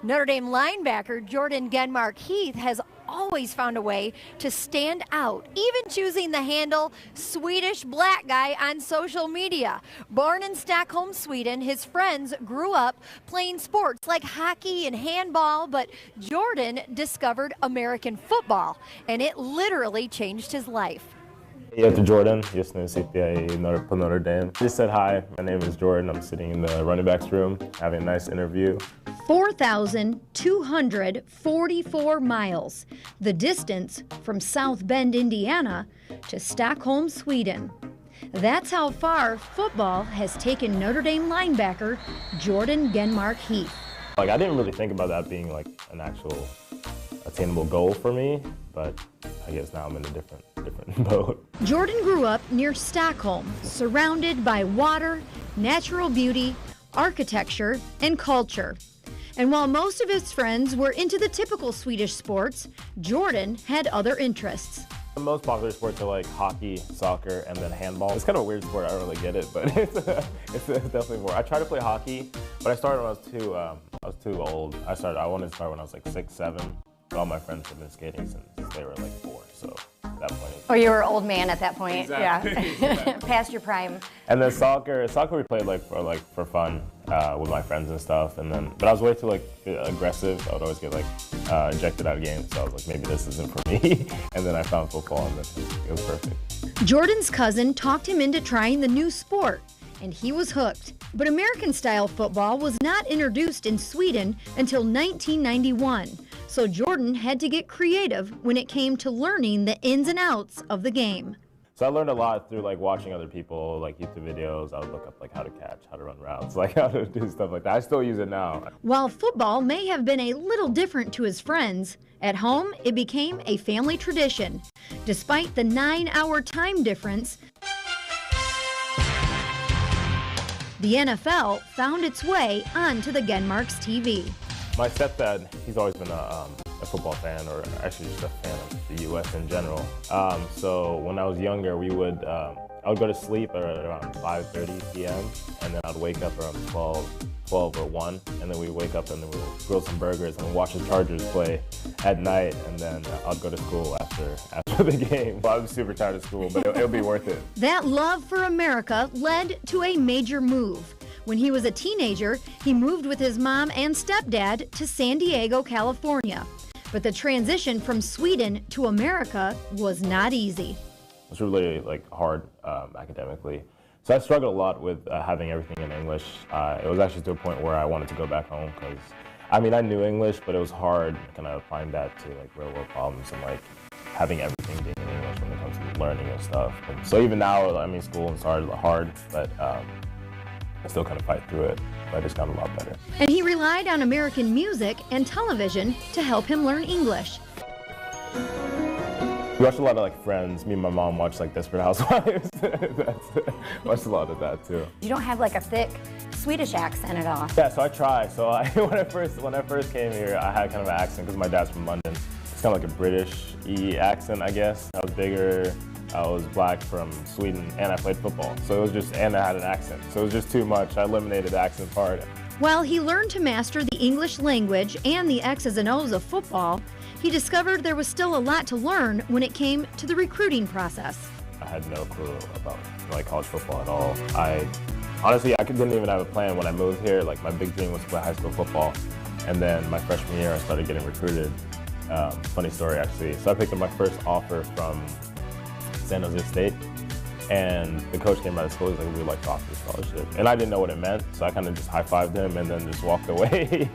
Notre Dame linebacker Jordan Genmark-Heath has always found a way to stand out, even choosing the handle Swedish Black Guy on social media. Born in Stockholm, Sweden, his friends grew up playing sports like hockey and handball, but Jordan discovered American football, and it literally changed his life. Jag heter Jordan, just nu sitter jag på Notre Dame. Just said hi, my name is Jordan. I'm sitting in the running backs room, having a nice interview. 4,244 miles, the distance from South Bend, Indiana to Stockholm, Sweden. That's how far football has taken Notre Dame linebacker Jordan Genmark-Heath. I didn't really think about that being like an actual attainable goal for me, but I guess now I'm in a different boat. Jordan grew up near Stockholm, surrounded by water, natural beauty, architecture, and culture. And while most of his friends were into the typical Swedish sports, Jordan had other interests. The most popular sports are like hockey, soccer, and then handball. It's kind of a weird sport, I don't really get it, but it's definitely more. I tried to play hockey, but I started when I was too old. I wanted to start when I was like 6, 7. All my friends have been skating since they were like 4, so at that point. Oh, you were an old man at that point. Exactly. Yeah. Past your prime. And then soccer we played for fun with my friends and stuff. But I was way too aggressive. I would always get ejected out of games. So I was like, maybe this isn't for me. And then I found football, and it was perfect. Jordan's cousin talked him into trying the new sport, and he was hooked. But American-style football was not introduced in Sweden until 1991. So Jordan had to get creative when it came to learning the ins and outs of the game. So I learned a lot through watching other people, YouTube videos. I would look up how to catch, how to run routes, how to do stuff like that. I still use it now. While football may have been a little different to his friends, at home it became a family tradition. Despite the 9-hour time difference, the NFL found its way onto the Genmark's TV. My stepdad, he's always been a football fan, or actually just a fan of the U.S. in general. So when I was younger, I would go to sleep at around 5:30 p.m. and then I'd wake up around 12 or 1, and then we'd wake up and then we'd grill some burgers and watch the Chargers play at night, and then I'd go to school after the game. Well, I was super tired of school, but it'll be worth it. That love for America led to a major move. When he was a teenager, he moved with his mom and stepdad to San Diego, California. But the transition from Sweden to America was not easy. It was really hard academically. So I struggled a lot with having everything in English. It was actually to a point where I wanted to go back home because, I knew English, but it was hard kind of applying that to real world problems and having everything being in English when it comes to learning and stuff. And so even now, school is hard, but I still kind of fight through it, but it's gotten a lot better. And he relied on American music and television to help him learn English. We watched a lot of Friends. Me and my mom watched Desperate Housewives. Watched a lot of that too. You don't have a thick Swedish accent at all. Yeah, so I try. So when I first came here, I had kind of an accent because my dad's from London. It's kind of a British-y accent, I guess. I was bigger. I was black from Sweden, and I played football. So it was and I had an accent. So it was just too much. I eliminated the accent part. While he learned to master the English language and the X's and O's of football, he discovered there was still a lot to learn when it came to the recruiting process. I had no clue about college football at all. Honestly, I didn't even have a plan when I moved here. My big dream was to play high school football. And then my freshman year, I started getting recruited. Funny story, actually. So I picked up my first offer from San Jose State, and the coach came out of school. He's like, "We'd like to offer you a scholarship," and I didn't know what it meant, so I kind of just high-fived him and then just walked away.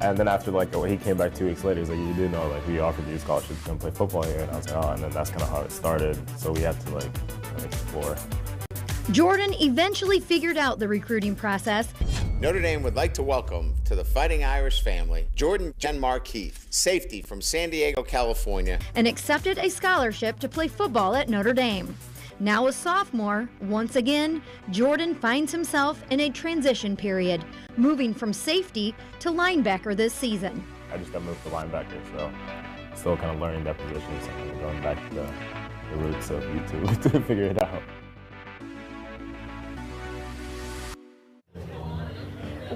And then after he came back 2 weeks later. He's like, "You do know we offered you a scholarship to come play football here," and I was like, "Oh," and then that's kind of how it started. So we had to explore. Jordan eventually figured out the recruiting process. Notre Dame would like to welcome to the Fighting Irish family, Jordan Genmark-Heath, safety from San Diego, California, and accepted a scholarship to play football at Notre Dame. Now a sophomore, once again, Jordan finds himself in a transition period, moving from safety to linebacker this season. I just got moved to linebacker, so still kind of learning that position, so I'm going back to the roots of YouTube to figure it out.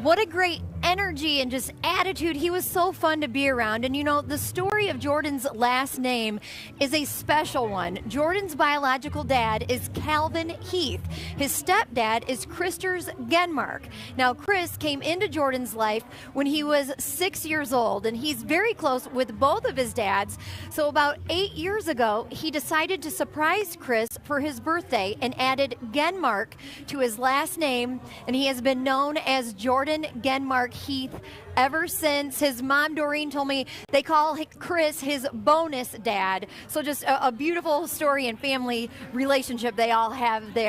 What a great energy and just attitude. He was so fun to be around. And you know, the story of Jordan's last name is a special one. Jordan's biological dad is Calvin Heath. His stepdad is Christers Genmark. Now, Chris came into Jordan's life when he was 6 years old, and he's very close with both of his dads. So about 8 years ago, he decided to surprise Chris for his birthday and added Genmark to his last name, and he has been known as Jordan Genmark-Heath ever since. His mom, Doreen, told me they call Chris his bonus dad. So just a beautiful story and family relationship they all have there.